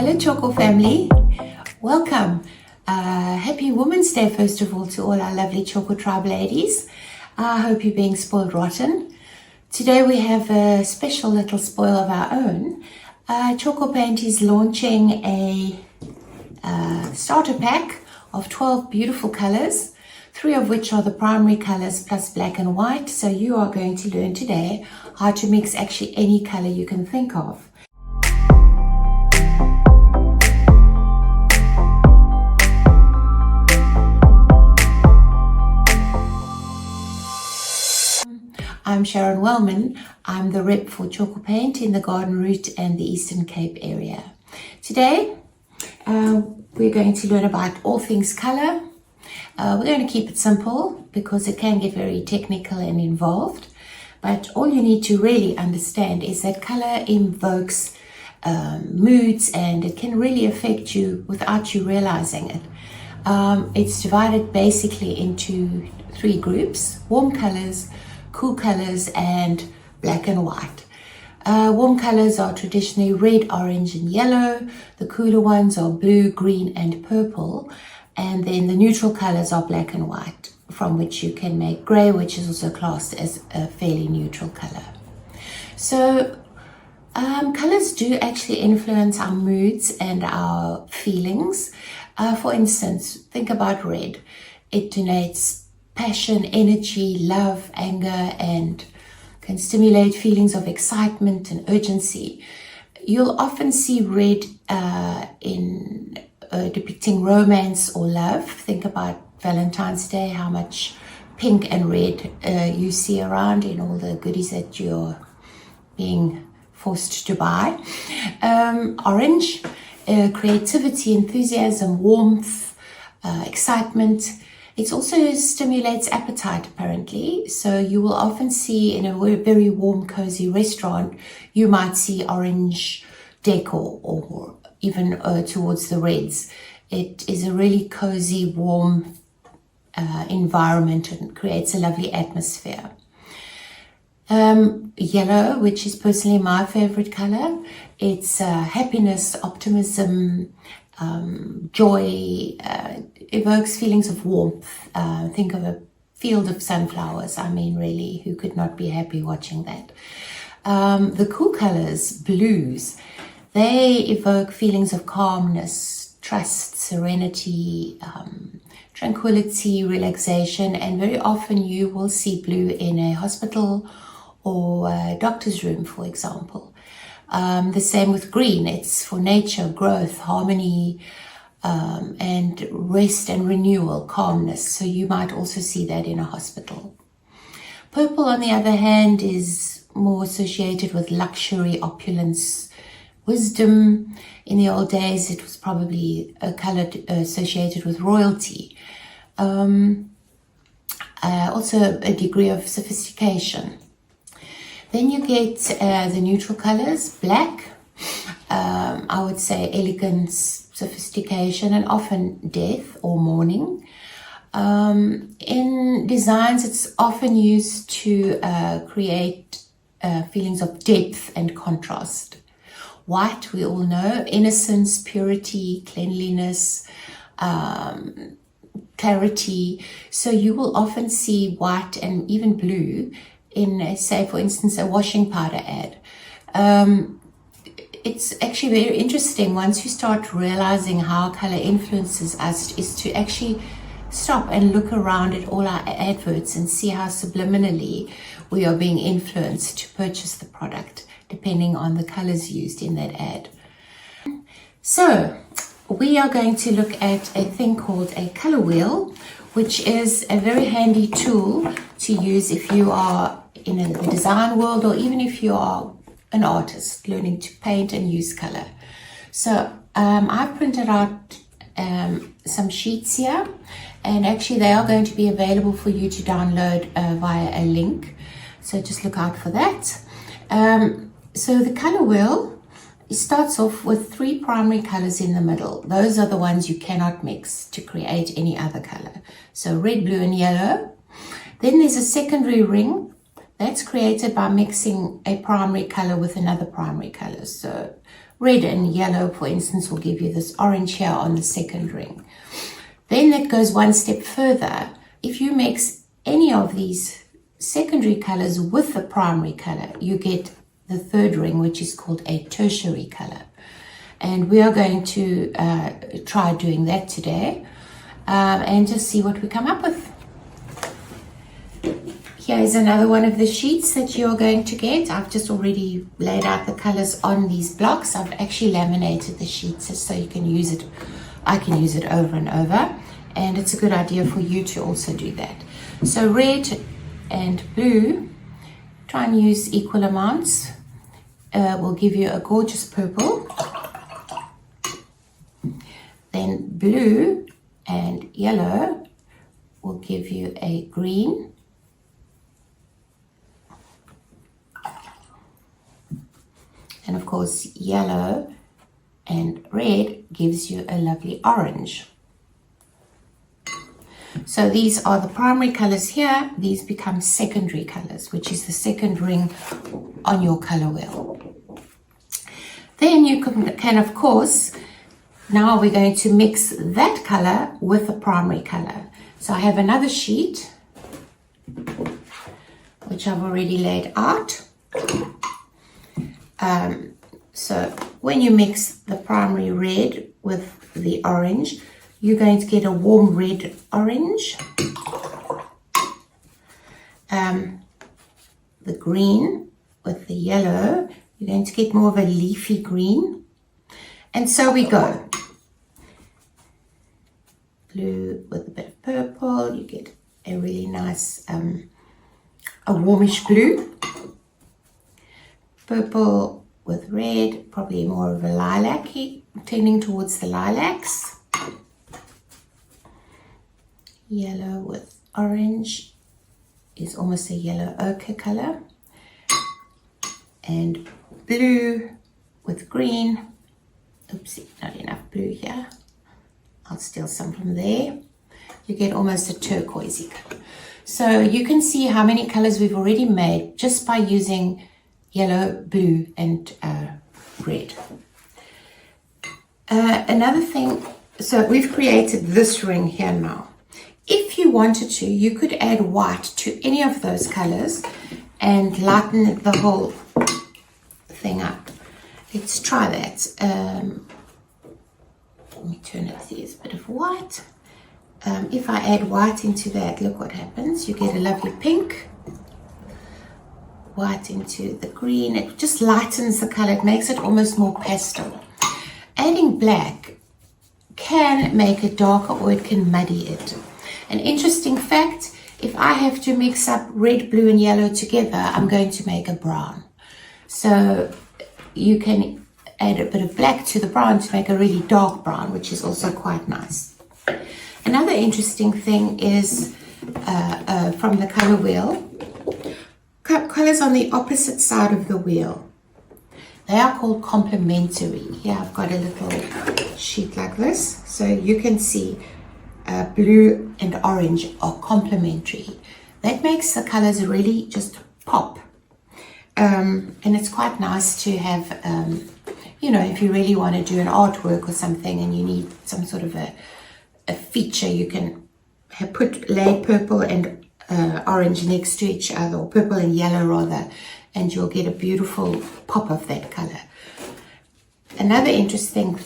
Hello Tjhoko family, welcome. Happy Women's Day first of all to all our lovely Tjhoko tribe ladies. I hope you're being spoiled rotten. Today we have a special little spoil of our own. Tjhoko Paint is launching a starter pack of 12 beautiful colors, 3 of which are the primary colors plus black and white. So you are going to learn today how to mix actually any color you can think of. I'm Sharon Wellman. I'm the rep for Tjhoko Paint in the Garden Route and the Eastern Cape area. Today, we're going to learn about all things color. We're going to keep it simple because it can get very technical and involved. But all you need to really understand is that color invokes moods, and it can really affect you without you realizing it. It's divided basically into 3 groups: warm colors, cool colors, and black and white. Warm colors are traditionally red, orange, and yellow. The cooler ones are blue, green, and purple. And then the neutral colors are black and white, from which you can make gray, which is also classed as a fairly neutral color. So colors do actually influence our moods and our feelings. For instance, think about red. It denotes passion, energy, love, anger, and can stimulate feelings of excitement and urgency. You'll often see red in depicting romance or love. Think about Valentine's Day, how much pink and red you see around in all the goodies that you're being forced to buy. Orange, creativity, enthusiasm, warmth, excitement. It also stimulates appetite, apparently. So you will often see in a very warm, cozy restaurant, you might see orange decor or even towards the reds. It is a really cozy, warm environment and creates a lovely atmosphere. Yellow, which is personally my favorite color. It's happiness, optimism, joy, evokes feelings of warmth. Think of a field of sunflowers. I mean, really, who could not be happy watching that? The cool colors, blues, they evoke feelings of calmness, trust, serenity, tranquility, relaxation, and very often you will see blue in a hospital or a doctor's room, for example. The same with green. It's for nature, growth, harmony, and rest and renewal, calmness. So you might also see that in a hospital. Purple, on the other hand, is more associated with luxury, opulence, wisdom. In the old days, it was probably a color associated with royalty. Also a degree of sophistication. Then you get the neutral colors, black, I would say elegance, sophistication, and often death or mourning. In designs, it's often used to create feelings of depth and contrast. White, we all know, innocence, purity, cleanliness, clarity. So you will often see white and even blue in, say, for instance, a washing powder ad. It's actually very interesting once you start realizing how color influences us, is to actually stop and look around at all our adverts and see how subliminally we are being influenced to purchase the product depending on the colors used in that ad. So we are going to look at a thing called a color wheel, which is a very handy tool to use if you are in the design world, or even if you are an artist learning to paint and use color. So I've printed out some sheets here, and actually they are going to be available for you to download via a link. So just look out for that. So the color wheel, it starts off with 3 primary colors in the middle. Those are the ones you cannot mix to create any other color. So red, blue, and yellow. Then there's a secondary ring That's created by mixing a primary color with another primary color. So red and yellow, for instance, will give you this orange here on the second ring. Then that goes one step further. If you mix any of these secondary colors with the primary color, you get the third ring, which is called a tertiary color. And we are going to try doing that today and just see what we come up with. Here is another one of the sheets that you're going to get. I've just already laid out the colors on these blocks. I've actually laminated the sheets so you can use it. I can use it over and over, and it's a good idea for you to also do that. So red and blue, try and use equal amounts. Will give you a gorgeous purple. Then blue and yellow will give you a green. And of course, yellow and red gives you a lovely orange. So these are the primary colors here. These become secondary colors, which is the second ring on your color wheel. Then you can of course, now we're going to mix that color with the primary color. So I have another sheet, which I've already laid out. So when you mix the primary red with the orange, you're going to get a warm red orange. The green with the yellow, you're going to get more of a leafy green. And so we go. Blue with a bit of purple, you get a really nice, a warmish blue. Purple with red, probably more of a lilac-y, tending towards the lilacs. Yellow with orange is almost a yellow ochre color. And blue with green. Oopsie, not enough blue here. I'll steal some from there. You get almost a turquoisey color. So you can see how many colors we've already made just by using yellow, blue, and red. Another thing, so we've created this ring here now. If you wanted to, you could add white to any of those colors and lighten the whole thing up. Let's try that. Let me turn it, there's a bit of white. If I add white into that, look what happens. You get a lovely pink. White into the green, it just lightens the color, it makes it almost more pastel. Adding black can make it darker or it can muddy it. An interesting fact, if I have to mix up red, blue and yellow together, I'm going to make a brown. So you can add a bit of black to the brown to make a really dark brown, which is also quite nice. Another interesting thing is from the color wheel, colors on the opposite side of the wheel. They are called complementary. Here I've got a little sheet like this. So you can see blue and orange are complementary. That makes the colors really just pop. And it's quite nice to have, you know, if you really want to do an artwork or something and you need some sort of a feature, you can lay purple and orange next to each other, or purple and yellow rather, and you'll get a beautiful pop of that color. Another interesting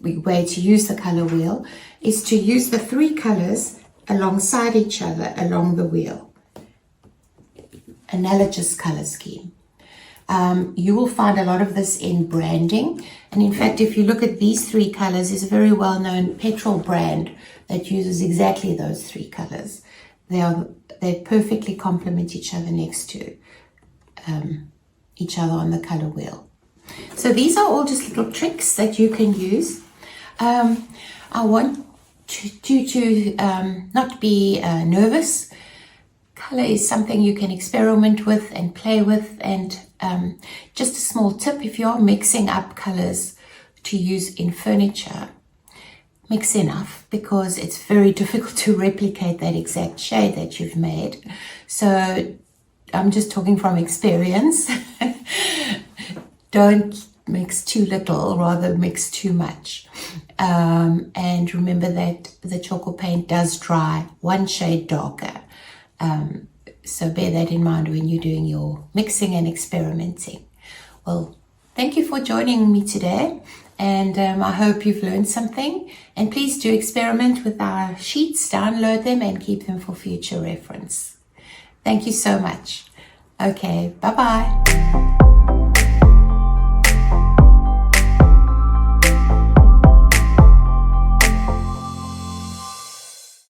way to use the color wheel is to use the three colors alongside each other along the wheel. Analogous color scheme. You will find a lot of this in branding, and in fact if you look at these three colors, there's a very well-known petrol brand that uses exactly those three colors. They perfectly complement each other next to each other on the color wheel. So these are all just little tricks that you can use. I want you to not be nervous. Color is something you can experiment with and play with, and just a small tip, if you're mixing up colors to use in furniture, mix enough, because it's very difficult to replicate that exact shade that you've made. So I'm just talking from experience. Don't mix too little, rather mix too much. And remember that the Tjhoko paint does dry one shade darker. So bear that in mind when you're doing your mixing and experimenting. Well, thank you for joining me today, and I hope you've learned something. And please do experiment with our sheets, download them and keep them for future reference. Thank you so much. Okay, bye-bye.